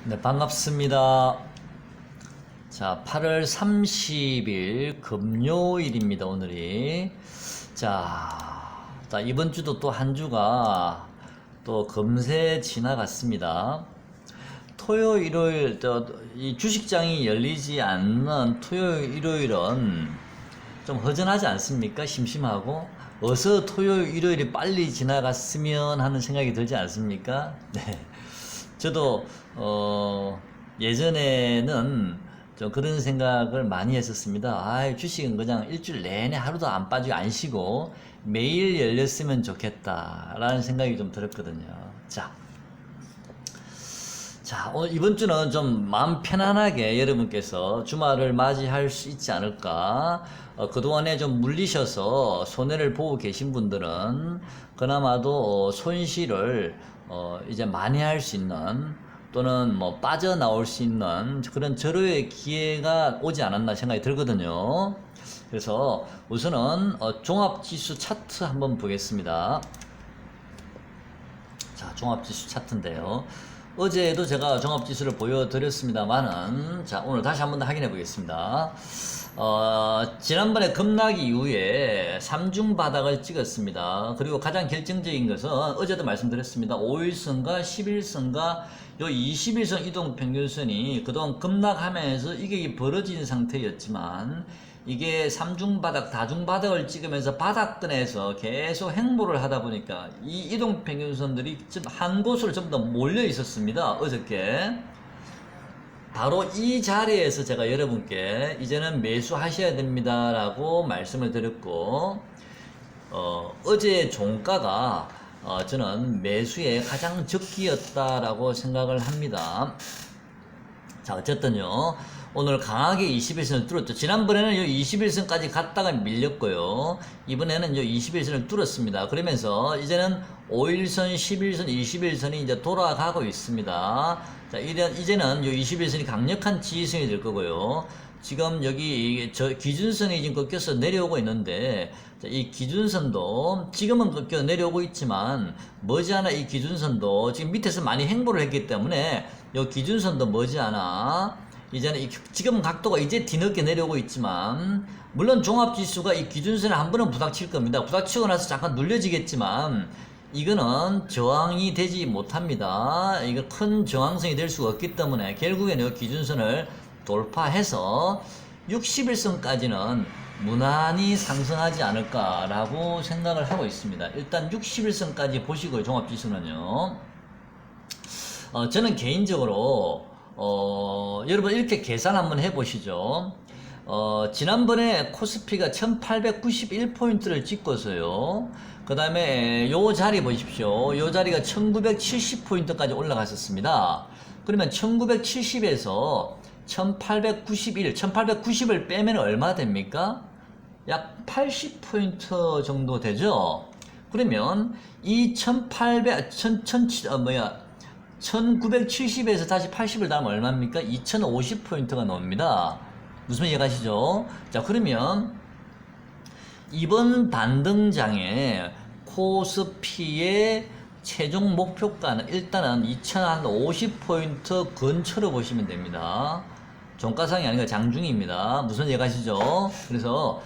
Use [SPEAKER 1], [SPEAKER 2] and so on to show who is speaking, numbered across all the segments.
[SPEAKER 1] 네, 반갑습니다. 자, 8월 30일 금요일입니다, 오늘이. 이번 주도 또 한 주가 또 금세 지나갔습니다. 토요일, 일요일, 이 주식장이 열리지 않는 토요일, 일요일은 좀 허전하지 않습니까? 심심하고. 어서 토요일, 일요일이 빨리 지나갔으면 하는 생각이 들지 않습니까? 네. 저도 예전에는 좀 그런 생각을 많이 했었습니다. 주식은 그냥 일주일 내내 하루도 안 빠지고 안 쉬고 매일 열렸으면 좋겠다라는 생각이 좀 들었거든요. 오늘 이번 주는 좀 마음 편안하게 여러분께서 주말을 맞이할 수 있지 않을까. 그동안에 좀 물리셔서 손해를 보고 계신 분들은 그나마도 손실을 이제 만회할 수 있는, 또는 뭐 빠져나올 수 있는 그런 절호의 기회가 오지 않았나 생각이 들거든요. 그래서 우선은 종합지수 차트 한번 보겠습니다. 자, 종합지수 차트인데요. 어제도 제가 종합지수를 보여드렸습니다만은, 자, 오늘 다시 한번 더 확인해 보겠습니다. 지난번에 급락 이후에 3중 바닥을 찍었습니다. 그리고 가장 결정적인 것은 어제도 말씀드렸습니다. 5일선과 11선과 요 21선 이동평균선이 그동안 급락하면서 이게 벌어진 상태였지만, 이게 3중 바닥, 다중 바닥을 찍으면서 바닥권에서 계속 행보를 하다 보니까 이 이동평균선들이 한 곳으로 전부 다 몰려 있었습니다. 어저께. 바로 이 자리에서 제가 여러분께 이제는 매수하셔야 됩니다 라고 말씀을 드렸고, 어제의 종가가 저는 매수의 가장 적기였다라고 생각을 합니다. 자, 어쨌든요, 오늘 강하게 21선을 뚫었죠. 지난번에는 이 21선까지 갔다가 밀렸고요. 이번에는 이 21선을 뚫었습니다. 그러면서 이제는 5일선, 11선, 21선이 이제 돌아가고 있습니다. 자, 이제는 이 21선이 강력한 지지선이 될 거고요. 지금 여기 기준선이 지금 꺾여서 내려오고 있는데, 자, 이 기준선도 지금은 꺾여 내려오고 있지만 머지않아 이 기준선도 지금 밑에서 많이 행보를 했기 때문에 이 기준선도 머지않아 이제는 지금 각도가 이제 뒤늦게 내려오고 있지만, 물론 종합지수가 이 기준선에 한 번은 부닥칠 겁니다. 부닥치고 나서 잠깐 눌려지겠지만 이거는 저항이 되지 못합니다. 이거 큰 저항성이 될 수가 없기 때문에 결국에는 이 기준선을 돌파해서 61선까지는 무난히 상승하지 않을까라고 생각을 하고 있습니다. 일단 61선까지 보시고요. 종합지수는요. 저는 개인적으로 여러분 이렇게 계산 한번 해보시죠. 지난번에 코스피가 1891포인트를 찍고서요. 그 다음에 요 자리 보십시오. 요 자리가 1970포인트까지 올라갔었습니다. 그러면 1970에서 1890을 빼면 얼마 됩니까? 약 80포인트 정도 되죠? 그러면 이 1970에서 다시 80을 더하면 얼마입니까? 2050포인트가 나옵니다. 무슨 말 이해가시죠? 자, 그러면 이번 반등장에 코스피의 최종 목표가는 일단은 2050포인트 근처로 보시면 됩니다. 종가상이 아니라 장중입니다. 무슨 말 이해가시죠? 그래서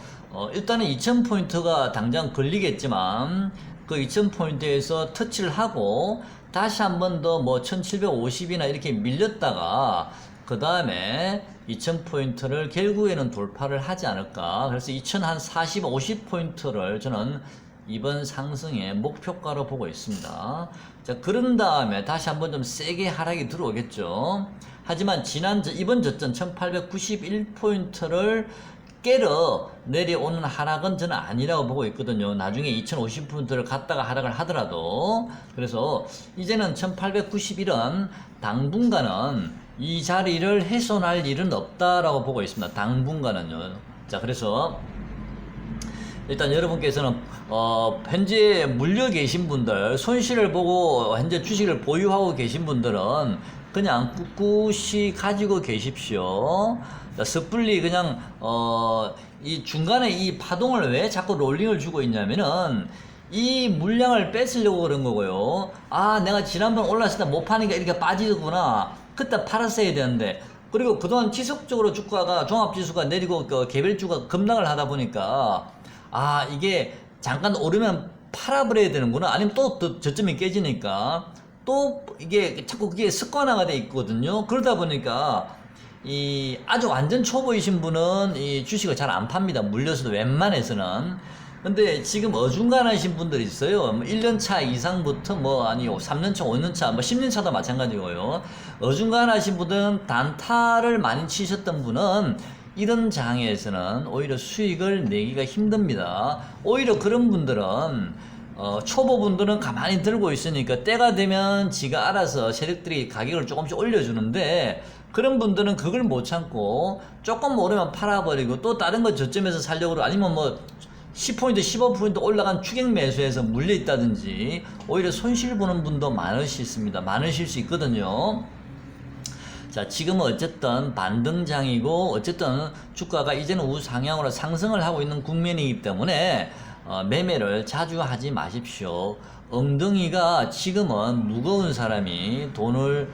[SPEAKER 1] 일단은 2000포인트가 당장 걸리겠지만 그 2000포인트에서 터치를 하고 다시 한 번 더 뭐 1750이나 이렇게 밀렸다가 그 다음에 2000포인트를 결국에는 돌파를 하지 않을까. 그래서 2040, 50포인트를 저는 이번 상승의 목표가로 보고 있습니다. 자, 그런 다음에 다시 한번 좀 세게 하락이 들어오겠죠. 하지만 이번 저점 1891포인트를 깨러 내려오는 하락은 저는 아니라고 보고 있거든요. 나중에 2050포인트를 갔다가 하락을 하더라도. 그래서 이제는 1891은 당분간은 이 자리를 훼손할 일은 없다라고 보고 있습니다. 당분간은요. 자, 그래서 일단 여러분께서는 현재 물려 계신 분들, 손실을 보고 현재 주식을 보유하고 계신 분들은 그냥 꿋꿋이 가지고 계십시오. 섣불리 그냥 이 중간에 이 파동을 왜 자꾸 롤링을 주고 있냐면은 이 물량을 뺏으려고 그런 거고요. 아, 내가 지난번 올랐을 때 못 파니까 이렇게 빠지구나. 그때 팔았어야 되는데, 그리고 그동안 지속적으로 주가가 종합지수가 내리고 그 개별주가 급락을 하다 보니까 이게 잠깐 오르면 팔아버려야 되는구나, 아니면 또 저점이 깨지니까 또 이게 자꾸 그게 습관화가 돼 있거든요. 그러다 보니까 이 아주 완전 초보이신 분은 이 주식을 잘 안 팝니다. 물려서도 웬만해서는. 근데 지금 어중간하신 분들이 있어요. 1년차 이상부터 아니 3년차, 5년차, 10년차도 마찬가지고요. 어중간하신 분들은 단타를 많이 치셨던 분은 이런 장에서는 오히려 수익을 내기가 힘듭니다. 오히려 그런 분들은 초보분들은 가만히 들고 있으니까 때가 되면 지가 알아서 세력들이 가격을 조금씩 올려주는데, 그런 분들은 그걸 못 참고 조금 오르면 팔아버리고 또 다른 거 저점에서 살려고, 아니면 10포인트, 15포인트 올라간 추격 매수에서 물려있다든지 오히려 손실 보는 분도 많으실 수 있거든요. 자, 지금은 어쨌든 반등장이고 어쨌든 주가가 이제는 우상향으로 상승을 하고 있는 국면이기 때문에 매매를 자주 하지 마십시오. 엉덩이가 지금은 무거운 사람이 돈을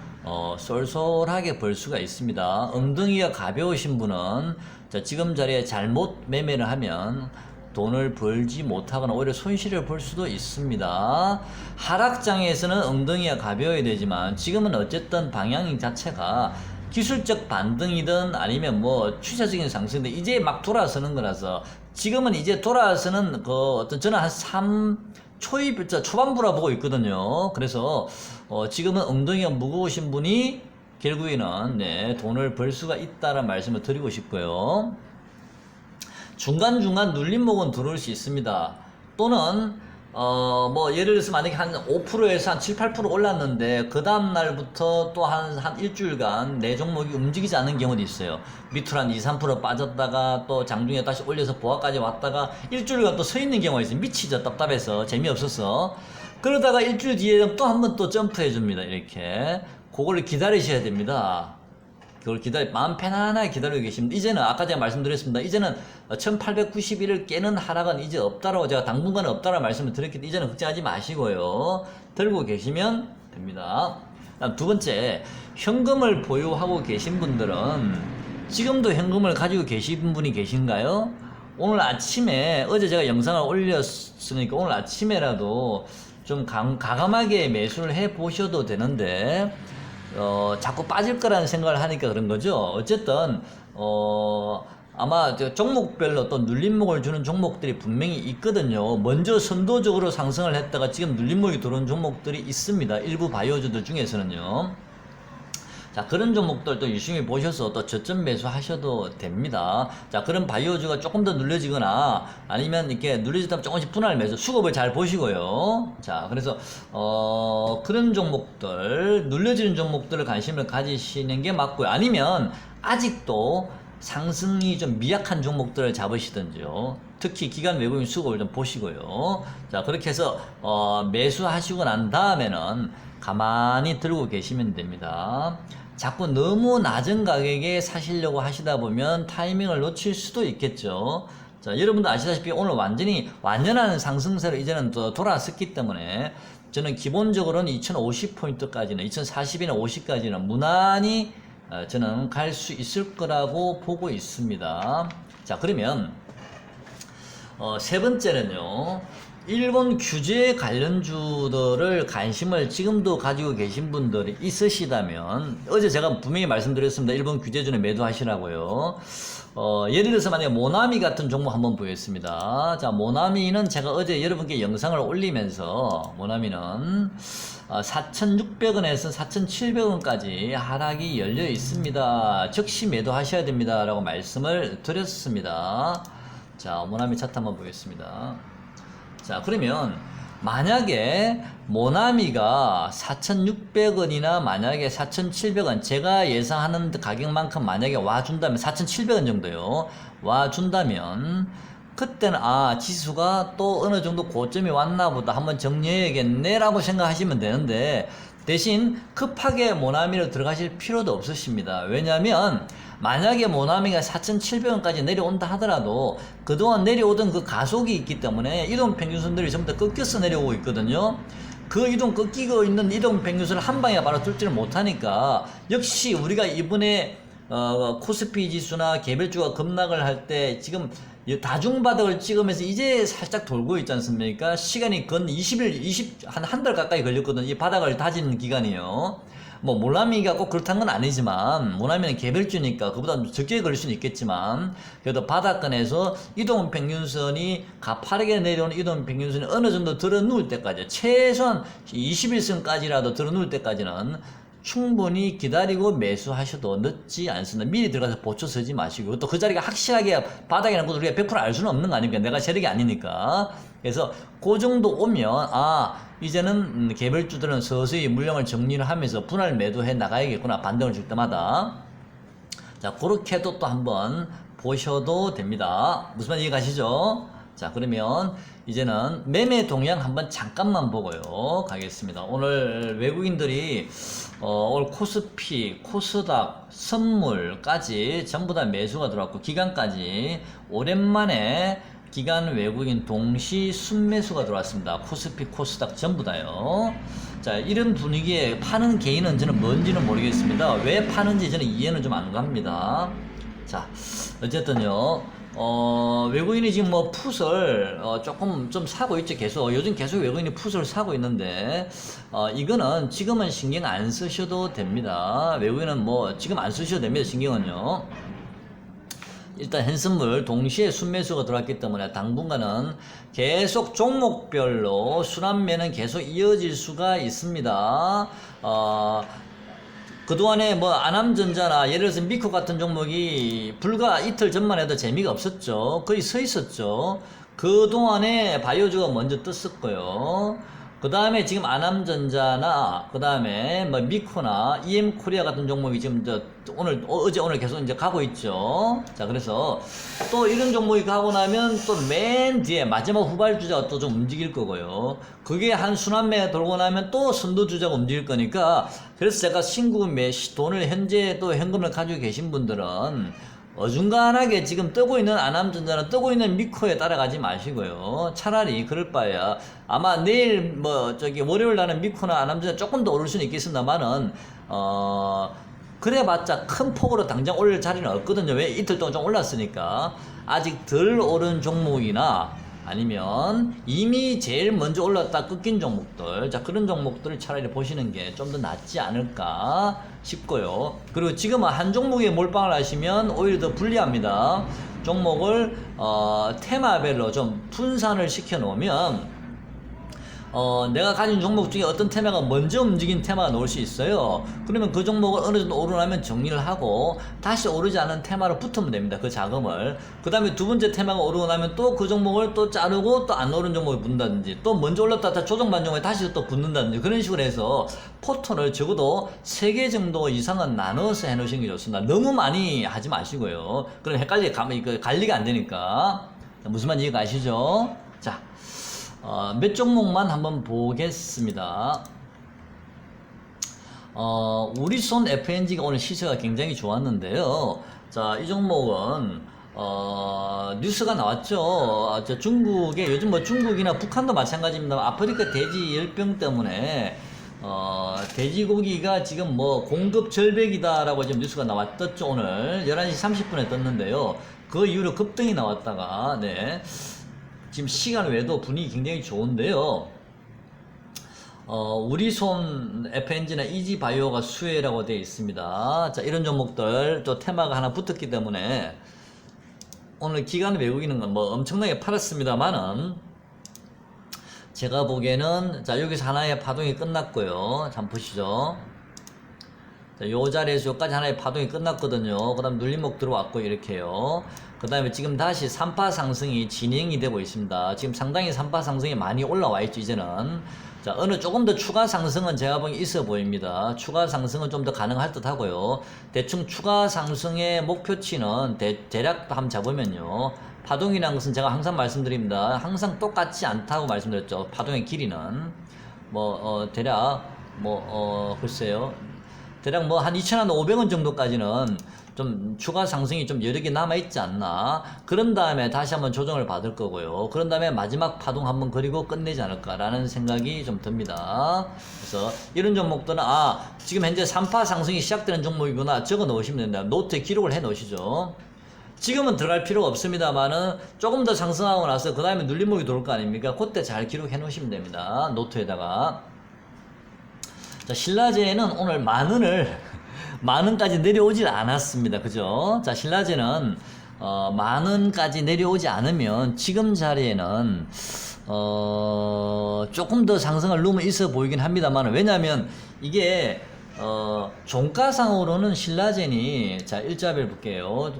[SPEAKER 1] 쏠쏠하게 벌 수가 있습니다. 엉덩이가 가벼우신 분은 지금 자리에 잘못 매매를 하면 돈을 벌지 못하거나 오히려 손실을 볼 수도 있습니다. 하락장에서는 엉덩이가 가벼워야 되지만 지금은 어쨌든 방향 자체가 기술적 반등이든 아니면 추세적인 상승이든 이제 막 돌아서는 거라서, 지금은 이제 돌아서는 저는 한 초반부라 보고 있거든요. 그래서 지금은 엉덩이가 무거우신 분이 결국에는 돈을 벌 수가 있다는 말씀을 드리고 싶고요. 중간중간 눌림목은 들어올 수 있습니다. 또는 예를 들어서 만약에 한 5%에서 한 7, 8% 올랐는데 그 다음날부터 또 한 일주일간 내 종목이 움직이지 않는 경우도 있어요. 밑으로 한 2, 3% 빠졌다가 또 장중에 다시 올려서 보합까지 왔다가 일주일간 또 서 있는 경우가 있어요. 미치죠. 답답해서, 재미없어서. 그러다가 일주일 뒤에 또 한 번 또 점프해 줍니다. 이렇게. 그걸 기다리셔야 됩니다. 그걸 마음 편안하게 기다리고 계십니다. 이제는 아까 제가 말씀드렸습니다. 이제는 1891을 깨는 하락은 이제 없다라고 제가 당분간은 없다라고 말씀을 드렸기 때문에 이제는 걱정하지 마시고요. 들고 계시면 됩니다. 다음 두 번째, 현금을 보유하고 계신 분들은 지금도 현금을 가지고 계신 분이 계신가요? 오늘 아침에, 어제 제가 영상을 올렸으니까 오늘 아침에라도 좀 가감하게 매수를 해 보셔도 되는데 자꾸 빠질 거라는 생각을 하니까 그런 거죠. 어쨌든 아마 종목별로 또 눌림목을 주는 종목들이 분명히 있거든요. 먼저 선도적으로 상승을 했다가 지금 눌림목이 들어온 종목들이 있습니다. 일부 바이오주들 중에서는요. 자, 그런 종목들도 유심히 보셔서 또 저점 매수하셔도 됩니다. 자, 그런 바이오주가 조금 더 눌려지거나 아니면 이렇게 눌려지다 조금씩 분할 매수, 수급을 잘 보시고요. 자, 그래서 그런 종목들, 눌려지는 종목들을 관심을 가지시는 게 맞고요. 아니면 아직도 상승이 좀 미약한 종목들을 잡으시든지요. 특히 기관 외국인 수급을 좀 보시고요. 자, 그렇게 해서 매수하시고 난 다음에는 가만히 들고 계시면 됩니다. 자꾸 너무 낮은 가격에 사시려고 하시다 보면 타이밍을 놓칠 수도 있겠죠. 자, 여러분도 아시다시피 오늘 완전한 상승세로 이제는 또 돌아섰기 때문에 저는 기본적으로는 2050포인트까지는 2040이나 50까지는 무난히 저는 갈 수 있을 거라고 보고 있습니다. 자, 그러면 세 번째는요, 일본 규제 관련주들을 관심을 지금도 가지고 계신 분들이 있으시다면, 어제 제가 분명히 말씀드렸습니다. 일본 규제주는 매도하시라고요. 예를 들어서 만약에 모나미 같은 종목 한번 보겠습니다. 자, 모나미는 제가 어제 여러분께 영상을 올리면서 모나미는 4,600원에서 4,700원까지 하락이 열려 있습니다. 즉시 매도하셔야 됩니다. 라고 말씀을 드렸습니다. 자, 모나미 차트 한번 보겠습니다. 자, 그러면 만약에 모나미가 4,600원이나 만약에 4,700원, 제가 예상하는 가격만큼 만약에 와준다면 4,700원 정도요. 와준다면 그때는 지수가 또 어느 정도 고점이 왔나 보다, 한번 정리해야겠네 라고 생각하시면 되는데, 대신 급하게 모나미로 들어가실 필요도 없으십니다. 왜냐하면 만약에 모나미가 4,700원까지 내려온다 하더라도 그동안 내려오던 그 가속이 있기 때문에 이동평균선들이 전부 다 꺾여서 내려오고 있거든요. 그 이동 꺾이고 있는 이동 평균선을 한 방에 바로 뚫지를 못하니까 역시 우리가 이번에 코스피 지수나 개별주가 급락을 할 때 지금 다중바닥을 찍으면서 이제 살짝 돌고 있지 않습니까? 시간이 건 20일, 한 달 가까이 걸렸거든요. 이 바닥을 다지는 기간이요. 뭐 모나미가 꼭 그렇다는 건 아니지만 모나미는 개별주니까 그보다 좀 적게 걸릴 수는 있겠지만 그래도 바닥권에서 이동평균선이 가파르게 내려오는 이동평균선이 어느 정도 들어 누울 때까지 최소한 21선까지라도 들어 누울 때까지는 충분히 기다리고 매수하셔도 늦지 않습니다. 미리 들어가서 보초 서지 마시고 또 그 자리가 확실하게 바닥이라는 것도 우리가 100% 알 수는 없는 거 아닙니까? 내가 세력이 아니니까. 그래서 그 정도 오면 이제는 개별주들은 서서히 물량을 정리를 하면서 분할 매도해 나가야겠구나. 반등을 줄 때마다. 자, 그렇게도 또 한번 보셔도 됩니다. 무슨 말 이해가시죠? 자, 그러면 이제는 매매 동향 한번 잠깐만 보고요 가겠습니다. 오늘 외국인들이 오늘 코스피, 코스닥, 선물까지 전부 다 매수가 들어왔고 기간까지 오랜만에 기간 외국인 동시 순매수가 들어왔습니다. 코스피, 코스닥 전부 다요. 자, 이런 분위기에 파는 개인은 저는 뭔지는 모르겠습니다. 왜 파는지 저는 이해는 좀 안 갑니다. 자, 어쨌든요. 외국인이 지금 뭐 풋을 조금 좀 사고 있죠. 계속 요즘 계속 외국인이 풋을 사고 있는데 이거는 지금은 신경 안 쓰셔도 됩니다. 외국인은 뭐 지금 안 쓰셔도 됩니다. 신경은요. 일단 현선물 동시에 순매수가 들어왔기 때문에 당분간은 계속 종목별로 순환매는 계속 이어질 수가 있습니다. 그동안에 뭐 안암전자나 예를 들어서 미코 같은 종목이 불과 이틀 전만 해도 재미가 없었죠. 거의 서 있었죠. 그동안에 바이오주가 먼저 떴었고요. 그 다음에 지금 안암전자나 그 다음에 뭐 미코나 EM코리아 같은 종목이 지금 어제 오늘 계속 이제 가고 있죠. 자, 그래서 또 이런 종목이 가고 나면 또 맨 뒤에 마지막 후발주자가 또 좀 움직일 거고요. 그게 한 순환매가 돌고 나면 또 선두주자가 움직일 거니까 그래서 제가 신구 돈을 현재 또 현금을 가지고 계신 분들은 어중간하게 지금 뜨고 있는 안암전자나 뜨고 있는 미코에 따라가지 마시고요. 차라리 그럴 바에야 아마 내일 월요일 날은 미코나 안암전자 조금 더 오를 수는 있겠습니다만은 그래봤자 큰 폭으로 당장 올릴 자리는 없거든요. 왜? 이틀 동안 좀 올랐으니까. 아직 덜 오른 종목이나 아니면 이미 제일 먼저 올랐다 끊긴 종목들, 자, 그런 종목들을 차라리 보시는 게 좀 더 낫지 않을까 싶고요. 그리고 지금은 한 종목에 몰빵을 하시면 오히려 더 불리합니다. 종목을 테마별로 좀 분산을 시켜 놓으면 내가 가진 종목 중에 어떤 테마가 먼저 움직인 테마가 나올 수 있어요. 그러면 그 종목을 어느 정도 오르나면 정리를 하고 다시 오르지 않은 테마로 붙으면 됩니다. 그 자금을. 그 다음에 두 번째 테마가 오르고 나면 또 그 종목을 또 자르고 또 안 오른 종목에 붙는다든지 또 먼저 올랐다 조정반 종목에 다시 또 붙는다든지 그런 식으로 해서 포턴을 적어도 3개 정도 이상은 나눠서 해놓으시는 게 좋습니다. 너무 많이 하지 마시고요. 그럼 관리가 안 되니까. 무슨 말인지 이해가 가시죠? 자. 몇 종목만 한번 보겠습니다. 우리손 FNG가 오늘 시세가 굉장히 좋았는데요. 자, 이 종목은 뉴스가 나왔죠. 중국에 요즘 뭐 중국이나 북한도 마찬가지입니다. 아프리카 돼지 열병 때문에 돼지고기가 지금 뭐 공급 절벽이다라고 지금 뉴스가 나왔었죠. 오늘 11시 30분에 떴는데요. 그 이후로 급등이 나왔다가 지금 시간 외에도 분위기 굉장히 좋은데요. 우리손 FNG나 이지바이오가 수혜라고 되어 있습니다. 자, 이런 종목들 또 테마가 하나 붙었기 때문에 오늘 기간 외국인은 뭐 엄청나게 팔았습니다만은 제가 보기에는 자, 여기서 하나의 파동이 끝났고요. 잠 보시죠. 자, 요 자리에서 여기까지 하나의 파동이 끝났거든요. 그 다음 눌림목 들어왔고 이렇게요. 그 다음에 지금 다시 3파 상승이 진행이 되고 있습니다. 지금 상당히 3파 상승이 많이 올라와 있죠, 이제는. 자, 조금 더 추가 상승은 제가 보기엔 있어 보입니다. 추가 상승은 좀 더 가능할 듯 하고요. 대충 추가 상승의 목표치는 대략 한번 잡으면요. 파동이라는 것은 제가 항상 말씀드립니다. 항상 똑같지 않다고 말씀드렸죠. 파동의 길이는. 대략, 글쎄요. 대략 뭐 한 2,500원 정도까지는 좀 추가 상승이 좀 여러 개 남아있지 않나. 그런 다음에 다시 한번 조정을 받을 거고요. 그런 다음에 마지막 파동 한번 그리고 끝내지 않을까라는 생각이 좀 듭니다. 그래서 이런 종목들은 지금 현재 3파 상승이 시작되는 종목이구나 적어 놓으시면 됩니다. 노트에 기록을 해 놓으시죠. 지금은 들어갈 필요가 없습니다만은 조금 더 상승하고 나서 그 다음에 눌림목이 돌 거 아닙니까? 그때 잘 기록해 놓으시면 됩니다. 노트에다가. 자, 신라제는 오늘 만원까지 내려오질 않았습니다. 그죠? 자, 신라제는 만원까지 내려오지 않으면 지금 자리에는 조금 더 상승할 룸은 있어 보이긴 합니다만, 왜냐하면 이게 종가상으로는 신라젠이, 자, 일자별 볼게요.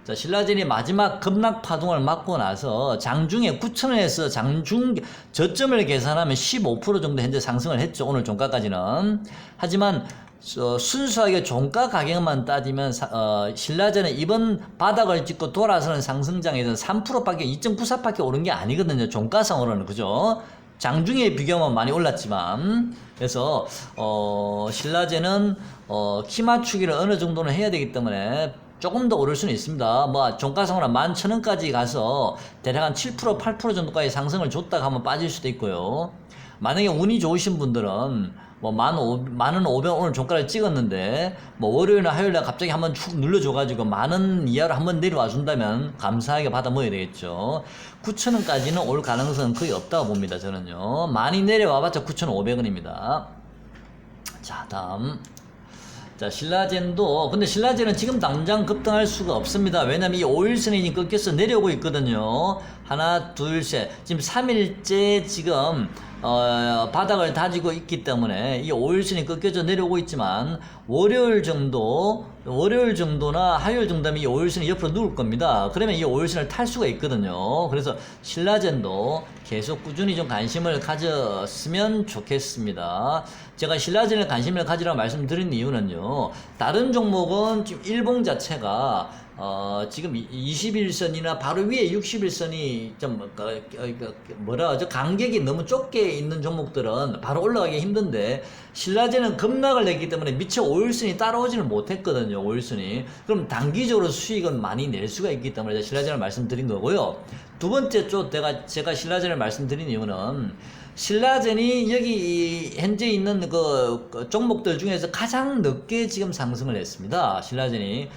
[SPEAKER 1] 자, 신라젠이 마지막 급락 파동을 맞고 나서 장중에 9,000원에서 장중 저점을 계산하면 15% 정도 현재 상승을 했죠. 오늘 종가까지는. 하지만 순수하게 종가 가격만 따지면 신라젠은 이번 바닥을 찍고 돌아서는 상승장에서 3%밖에 2.94밖에 오른 게 아니거든요. 종가상으로는. 그죠? 장중에 비교하면 많이 올랐지만. 그래서 신라젠은 키 맞추기를 어느 정도는 해야 되기 때문에 조금 더 오를 수는 있습니다. 뭐 종가상으로 11,000원까지 가서 대략 한 7% 8% 정도까지 상승을 줬다가 한번 빠질 수도 있고요. 만약에 운이 좋으신 분들은 뭐 10,500원 오늘 종가를 찍었는데 뭐 월요일이나 화요일날 갑자기 한번 축 눌러줘가지고 10,000원 이하로 한번 내려와 준다면 감사하게 받아 먹어야 되겠죠. 9,000원까지는 올 가능성은 거의 없다고 봅니다. 저는요. 많이 내려와봤자 9,500원입니다. 자, 다음. 자, 신라젠도, 근데 신라젠은 지금 당장 급등할 수가 없습니다. 왜냐면 이 5일선이 꺾여서 내려오고 있거든요. 하나, 둘, 셋. 지금 3일째 지금, 바닥을 다지고 있기 때문에 이 5일선이 꺾여져 내려오고 있지만, 월요일 정도나 화요일 정도면 이 5일선이 옆으로 누울 겁니다. 그러면 이 5일선을 탈 수가 있거든요. 그래서 신라젠도 계속 꾸준히 좀 관심을 가졌으면 좋겠습니다. 제가 신라젠에 관심을 가지라고 말씀드린 이유는요, 다른 종목은 지금 일봉 자체가 지금 21선이나 바로 위에 61선이 좀 뭐라 하죠? 간격이 너무 좁게 있는 종목들은 바로 올라가기 힘든데, 신라젠은 급락을 냈기 때문에 미처 5일선이 따라오지는 못했거든요. 5일선이. 그럼 단기적으로 수익은 많이 낼 수가 있기 때문에 신라젠을 말씀드린 거고요. 두 번째 쪽 제가 신라젠을 말씀드린 이유는, 신라젠이 여기 현재 있는 그 종목들 중에서 가장 늦게 지금 상승을 했습니다. 신라젠이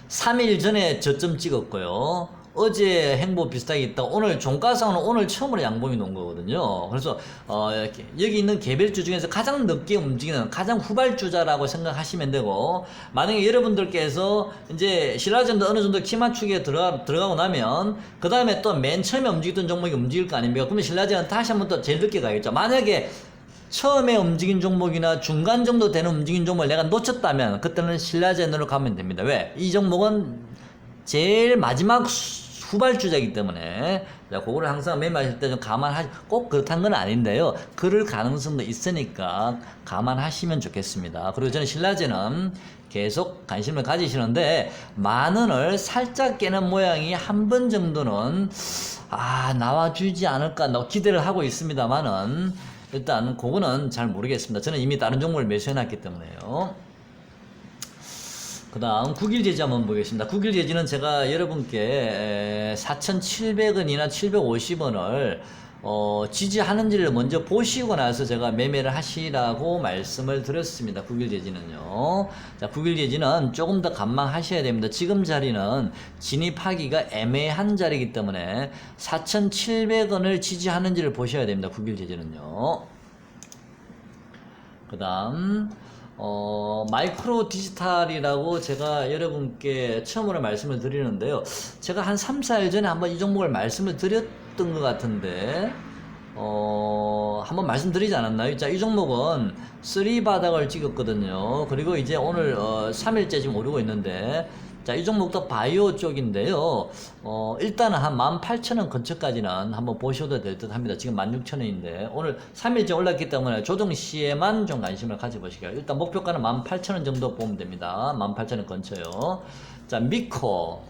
[SPEAKER 1] 3일 전에 저점 찍었고요. 어제 행보 비슷하게 있다. 오늘 종가상은 오늘 처음으로 양봉이 놓은 거거든요. 그래서 여기 있는 개별주 중에서 가장 늦게 움직이는 가장 후발주자라고 생각하시면 되고, 만약에 여러분들께서 이제 신라젠도 어느 정도 키 맞추기에 들어가고 나면 그 다음에 또 맨 처음에 움직이던 종목이 움직일 거 아닙니까? 그러면 신라젠은 다시 한번 또 제일 늦게 가겠죠. 만약에 처음에 움직인 종목이나 중간 정도 되는 움직인 종목을 내가 놓쳤다면 그때는 신라젠으로 가면 됩니다. 왜? 이 종목은 제일 마지막 후발주자이기 때문에, 자, 그거를 항상 매매하실 때 좀 꼭 그렇다는 건 아닌데요. 그럴 가능성도 있으니까 감안하시면 좋겠습니다. 그리고 저는 신라젠은 계속 관심을 가지시는데, 10,000원을 살짝 깨는 모양이 한 번 정도는 나와주지 않을까 기대를 하고 있습니다만은, 일단 그거는 잘 모르겠습니다. 저는 이미 다른 종목을 매수해놨기 때문에요. 그 다음 9일제지 한번 보겠습니다. 9일제지는 제가 여러분께 4,700원이나 750원을 지지하는지를 먼저 보시고 나서 제가 매매를 하시라고 말씀을 드렸습니다. 9일제지는요. 자, 9일제지는 조금 더 관망하셔야 됩니다. 지금 자리는 진입하기가 애매한 자리이기 때문에 4,700원을 지지하는지를 보셔야 됩니다. 9일제지는요. 그 다음 마이크로 디지털이라고 제가 여러분께 처음으로 말씀을 드리는데요. 제가 한 3, 4일 전에 한번 이 종목을 말씀을 드렸던 것 같은데, 한번 말씀드리지 않았나요? 자, 이 종목은 3 바닥을 찍었거든요. 그리고 이제 오늘 3일째 지금 오르고 있는데, 자, 이 종목도 바이오 쪽인데요. 일단은 한 18,000원 근처까지는 한번 보셔도 될 듯 합니다. 지금 16,000원인데, 오늘 3일째 올랐기 때문에 조정 시에만 좀 관심을 가져보시게요. 일단 목표가는 18,000원 정도 보면 됩니다. 18,000원 근처요. 자, 미코.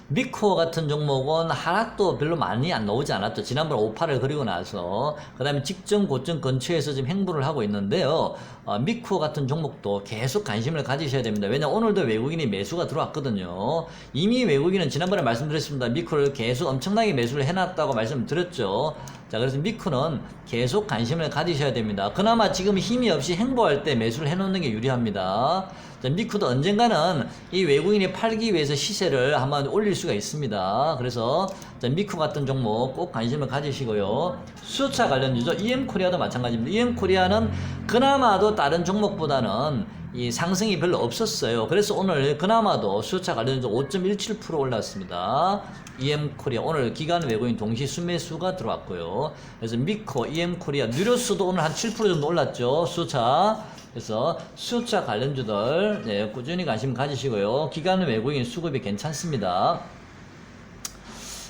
[SPEAKER 1] 미코어 같은 종목은 하락도 별로 많이 안 나오지 않았죠. 지난번 5파를 그리고 나서. 그 다음에 직전 고점 근처에서 지금 행보를 하고 있는데요. 미코어 같은 종목도 계속 관심을 가지셔야 됩니다. 왜냐면 오늘도 외국인이 매수가 들어왔거든요. 이미 외국인은 지난번에 말씀드렸습니다. 미코를 계속 엄청나게 매수를 해놨다고 말씀드렸죠. 자, 그래서 미코는 계속 관심을 가지셔야 됩니다. 그나마 지금 힘이 없이 행보할 때 매수를 해놓는 게 유리합니다. 자, 미코도 언젠가는 이 외국인이 팔기 위해서 시세를 한번 올릴 수가 있습니다. 그래서 자, 미코 같은 종목 꼭 관심을 가지시고요. 수소차 관련주죠. EM코리아도 마찬가지입니다. EM코리아는 그나마도 다른 종목보다는 이 상승이 별로 없었어요. 그래서 오늘 그나마도 수소차 관련주 5.17% 올랐습니다. EM코리아 오늘 기관 외국인 동시 순매수가 들어왔고요. 그래서 미코, EM코리아, 뉴로스도 오늘 한 7% 정도 올랐죠. 수소차. 그래서 수소차 관련주들 네, 꾸준히 관심 가지시고요. 기관 외국인 수급이 괜찮습니다.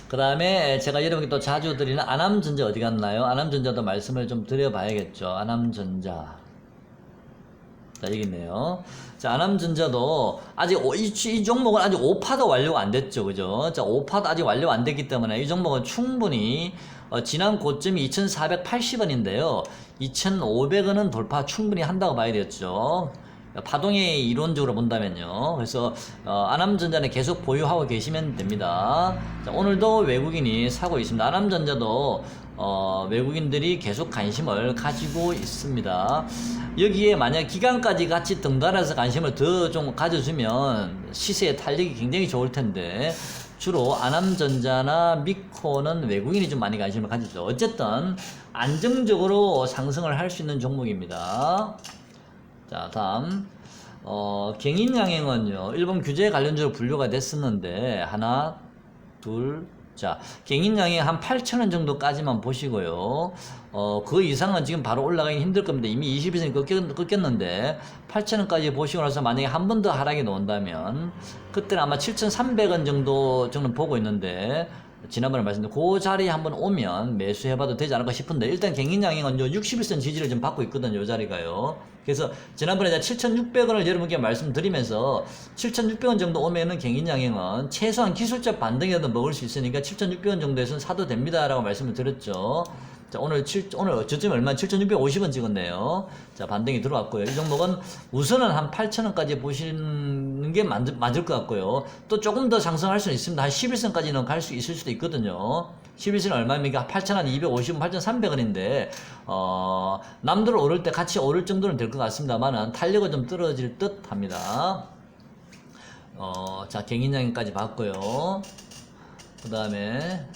[SPEAKER 1] 그 다음에 제가 여러분께 또 자주 드리는 아남전자 어디 갔나요? 아남전자도 말씀을 좀 드려봐야겠죠. 아남전자. 자, 여기 있네요. 자, 아남전자도 아직 이 종목은 아직 5파도 완료가 안 됐죠. 그죠? 자, 5파도 아직 완료가 안 됐기 때문에 이 종목은 충분히 지난 고점이 2,480원인데요. 2,500원은 돌파 충분히 한다고 봐야 되겠죠. 파동의 이론적으로 본다면요. 그래서 아남전자는 계속 보유하고 계시면 됩니다. 자, 오늘도 외국인이 사고 있습니다. 아남전자도 외국인들이 계속 관심을 가지고 있습니다. 여기에 만약 기간까지 같이 등달아서 관심을 더 좀 가져주면 시세의 탄력이 굉장히 좋을 텐데 주로 아남전자나 미코는 외국인이 좀 많이 관심을 가지죠. 어쨌든 안정적으로 상승을 할 수 있는 종목입니다. 자, 다음 경인양행은요 일본 규제 관련주로 분류가 됐었는데 하나 둘 자, 경인양행 한 8,000원 정도까지만 보시고요. 그 이상은 지금 바로 올라가기 힘들 겁니다. 이미 21선이 꺾였는데 8,000원까지 보시고 나서 만약에 한 번 더 하락이 나온다면 그때는 아마 7,300원 정도는 보고 있는데 지난번에 말씀드린 그 자리에 한번 오면 매수해봐도 되지 않을까 싶은데 일단 경인양행은 61선 지지를 좀 받고 있거든요. 이 자리가요. 그래서 지난번에 제가 7,600원을 여러분께 말씀드리면서 7,600원 정도 오면은 경인양행은 최소한 기술적 반등이라도 먹을 수 있으니까 7,600원 정도에서는 사도 됩니다라고 말씀을 드렸죠. 자, 오늘 저점이 얼마? 7,650원 찍었네요. 자, 반등이 들어왔고요. 이 종목은 우선은 한 8,000원까지 보시는 게 맞을 것 같고요. 또 조금 더 상승할 수는 있습니다. 한 11선까지는 갈 수 있을 수도 있거든요. 11선은 얼마입니까? 8,250원, 8,300원인데, 남들 오를 때 같이 오를 정도는 될 것 같습니다만은 탄력은 좀 떨어질 듯 합니다. 자, 경인양행까지 봤고요. 그 다음에,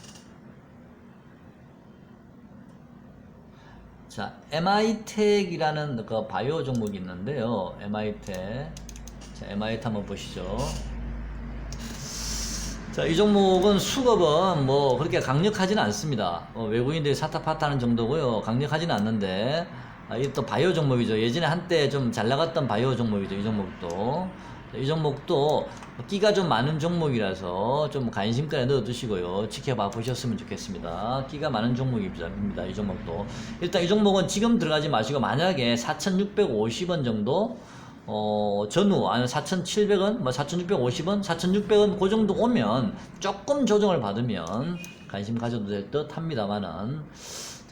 [SPEAKER 1] 자, MI텍이라는 그 바이오 종목이 있는데요. MI텍. 자, MI텍 한번 보시죠. 자, 이 종목은 수급은 뭐 그렇게 강력하지는 않습니다. 외국인들이 사타파타하는 정도고요. 강력하지는 않는데, 이게 또 바이오 종목이죠. 예전에 한때 좀 잘 나갔던 바이오 종목이죠. 이 종목도. 이 종목도 끼가 좀 많은 종목이라서 좀 관심가에 넣어두시고요. 지켜봐 보셨으면 좋겠습니다. 끼가 많은 종목입니다. 이 종목도. 일단 이 종목은 지금 들어가지 마시고 만약에 4,650원 정도 전후 아니면 4,700원, 뭐 4,650원, 4,600원 그 정도 오면 조금 조정을 받으면 관심 가져도 될 듯 합니다만은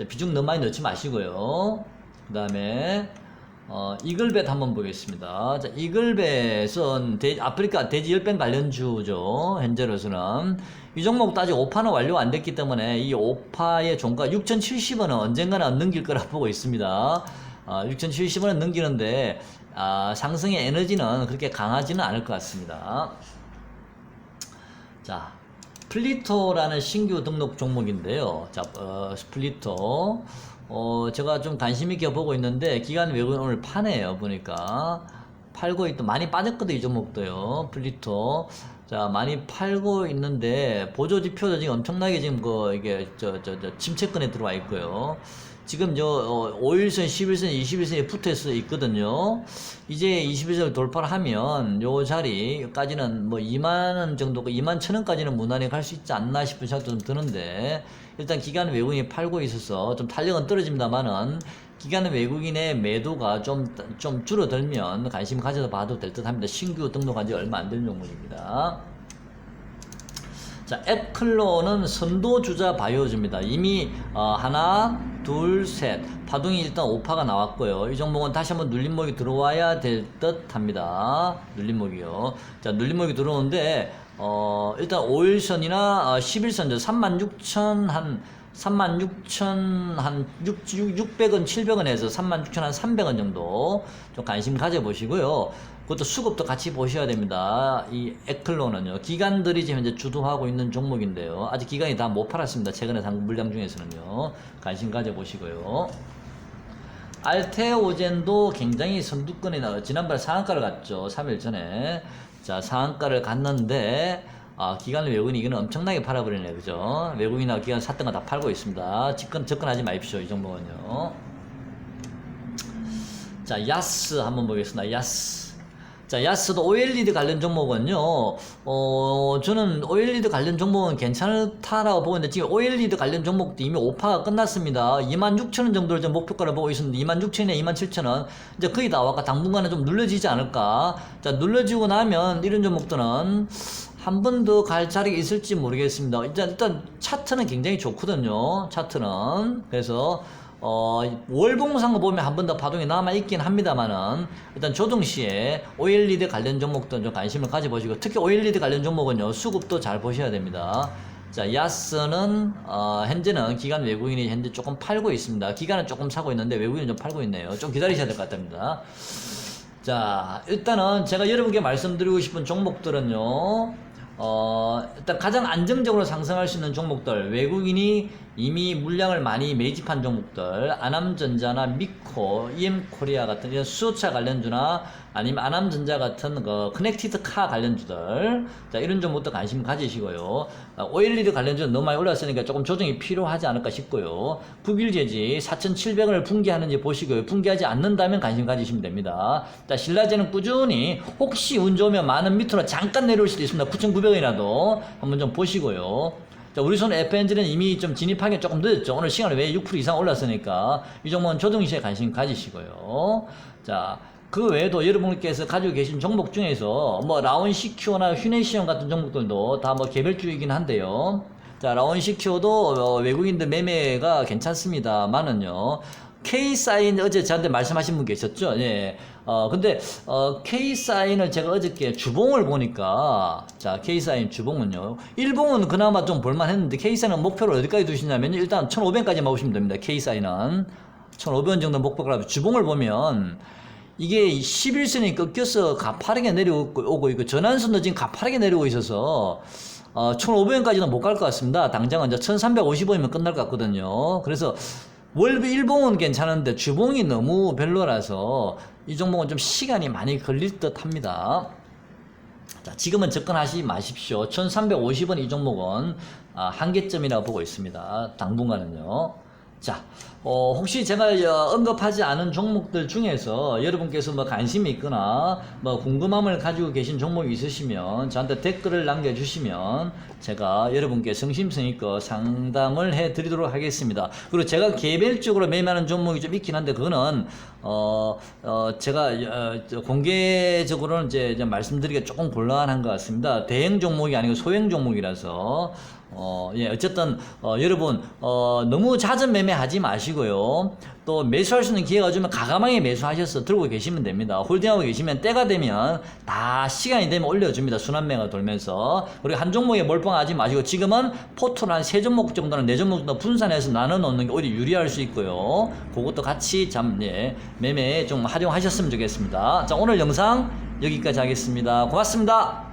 [SPEAKER 1] 비중 너무 많이 넣지 마시고요. 그 다음에 이글벳 한번 보겠습니다. 자, 이글벳은 아프리카 돼지 열병 관련주죠. 현재로서는 이 종목도 아직 5파는 완료가 안 됐기 때문에 이 5파의 종가 6,070원은 언젠가는 넘길 거라 보고 있습니다. 6,070원은 넘기는데 상승의 에너지는 그렇게 강하지는 않을 것 같습니다. 자, 스플리터라는 신규 등록 종목인데요. 자, 스플리터. 제가 좀 관심있게 보고 있는데, 기관 외국인 오늘 파네요, 보니까. 팔고 있던, 많이 빠졌거든요, 이 종목도요. 스플리터. 자, 많이 팔고 있는데, 보조지표도 지금 엄청나게 지금 이게, 침체권에 들어와 있고요. 지금 5일선, 11선, 21선에 붙어 있거든요. 이제 21선을 돌파를 하면 요 자리까지는 뭐 2만원 정도, 2만 1,000원까지는 무난히 갈 수 있지 않나 싶은 생각도 좀 드는데, 일단 기관 외국인이 팔고 있어서 좀 탄력은 떨어집니다만은, 기관 외국인의 매도가 좀 줄어들면 관심 가져서 봐도 될 듯 합니다. 신규 등록한 지 얼마 안 된 종목입니다. 자, 앱클로는 선도주자 바이오주입니다. 이미 하나, 둘, 셋 파동이 일단 5파가 나왔고요. 이 종목은 다시 한번 눌림목이 들어와야 될 듯 합니다. 눌림목이요. 자, 눌림목이 들어오는데 일단 5일선이나 11선 36,000 한 36,000 한 600원, 700원에서 36,000 한 300원 정도 좀 관심 가져보시고요. 그것도 수급도 같이 보셔야 됩니다. 이 에클로는요, 기관들이 지금 현재 주도하고 있는 종목인데요. 아직 기관이 다 못 팔았습니다. 최근에 산 물량 중에서는요. 관심 가져보시고요. 알테오젠도 굉장히 선두권이 지난번에 상한가를 갔죠. 3일 전에. 자, 상한가를 갔는데, 기관 외국인 이거는 엄청나게 팔아버리네, 그죠? 외국인하고 기관 샀던 거 다 팔고 있습니다. 접근하지 마십시오, 이 종목은요. 자, 야스 한번 보겠습니다. 야스. 자, 야스도 OLED 관련 종목은요, 저는 OLED 관련 종목은 괜찮다라고 보는데, 지금 OLED 관련 종목도 이미 5파가 끝났습니다. 26,000원 정도를 좀 목표가를 보고 있었는데, 26,000원에 27,000원. 이제 거의 다 왔고, 당분간은 좀 눌러지지 않을까. 자, 눌러지고 나면 이런 종목들은 한 번 더 갈 자리가 있을지 모르겠습니다. 일단 차트는 굉장히 좋거든요. 차트는. 그래서, 월봉상을 보면 한 번 더 파동이 남아있긴 합니다만은, 일단 조정시에 OLED 관련 종목도 좀 관심을 가져보시고, 특히 OLED 관련 종목은요, 수급도 잘 보셔야 됩니다. 자, 야스는, 현재는 기관 외국인이 현재 조금 팔고 있습니다. 기관은 조금 사고 있는데 외국인은 좀 팔고 있네요. 좀 기다리셔야 될 것 같답니다. 자, 일단은 제가 여러분께 말씀드리고 싶은 종목들은요, 일단 가장 안정적으로 상승할 수 있는 종목들, 외국인이 이미 물량을 많이 매집한 종목들, 아남전자나 미코, EM코리아 같은 이런 수소차 관련주나 아니면 아남전자 같은 커넥티드 카 관련주들, 자, 이런 종목도 관심 가지시고요. OLED 관련주는 너무 많이 올랐으니까 조금 조정이 필요하지 않을까 싶고요. 북일제지 4,700원을 붕괴하는지 보시고요. 붕괴하지 않는다면 관심 가지시면 됩니다. 자, 신라제는 꾸준히 혹시 운 좋으면 만원 밑으로 잠깐 내려올 수도 있습니다. 9,900원이라도 한번 좀 보시고요. 자, 우리손 FNG는 이미 좀 진입하기 조금 늦었죠. 오늘 시간을 왜 6% 이상 올랐으니까 이 종목은 조정시에 관심 가지시고요. 자, 그 외에도 여러분께서 가지고 계신 종목 중에서 뭐 라온시큐어나 휴네시온 같은 종목들도 다 뭐 개별주이긴 한데요. 자, 라온시큐어도 외국인들 매매가 괜찮습니다만은요. K사인 어제 저한테 말씀하신 분 계셨죠? 예. 근데, K사인을 제가 어저께 주봉을 보니까, 자, K사인 주봉은요. 일봉은 그나마 좀 볼만 했는데, K사인은 목표를 어디까지 두시냐면, 일단 1,500까지 먹으시면 됩니다. K사인은. 1,500원 정도 목표가 라고 주봉을 보면, 이게 11선이 꺾여서 가파르게 내려오고 있고, 전환선도 지금 가파르게 내려오고 있어서, 1,500원까지는 못 갈 것 같습니다. 당장은 이제 1,350원이면 끝날 것 같거든요. 그래서, 일봉은 괜찮은데 주봉이 너무 별로라서 이 종목은 좀 시간이 많이 걸릴 듯 합니다. 자, 지금은 접근하지 마십시오. 1,350원 이 종목은 한계점이라고 보고 있습니다. 당분간은요. 자, 혹시 제가 언급하지 않은 종목들 중에서 여러분께서 뭐 관심이 있거나 뭐 궁금함을 가지고 계신 종목이 있으시면 저한테 댓글을 남겨주시면 제가 여러분께 성심성의껏 상담을 해드리도록 하겠습니다. 그리고 제가 개별적으로 매매하는 종목이 좀 있긴 한데 그거는 제가 공개적으로는 이제 말씀드리기가 조금 곤란한 것 같습니다. 대형 종목이 아니고 소형 종목이라서 예, 어쨌든, 여러분, 너무 잦은 매매하지 마시고요. 또 매수할 수 있는 기회가 오면 과감하게 매수하셔서 들고 계시면 됩니다. 홀딩하고 계시면 때가 되면 다 시간이 되면 올려줍니다. 순환매가 돌면서. 그리고 한 종목에 몰빵하지 마시고 지금은 포트를 한 3종목 정도나 4종목 정도 분산해서 나눠 놓는 게 오히려 유리할 수 있고요. 그것도 같이 매매에 좀 활용하셨으면 좋겠습니다. 자, 오늘 영상 여기까지 하겠습니다. 고맙습니다.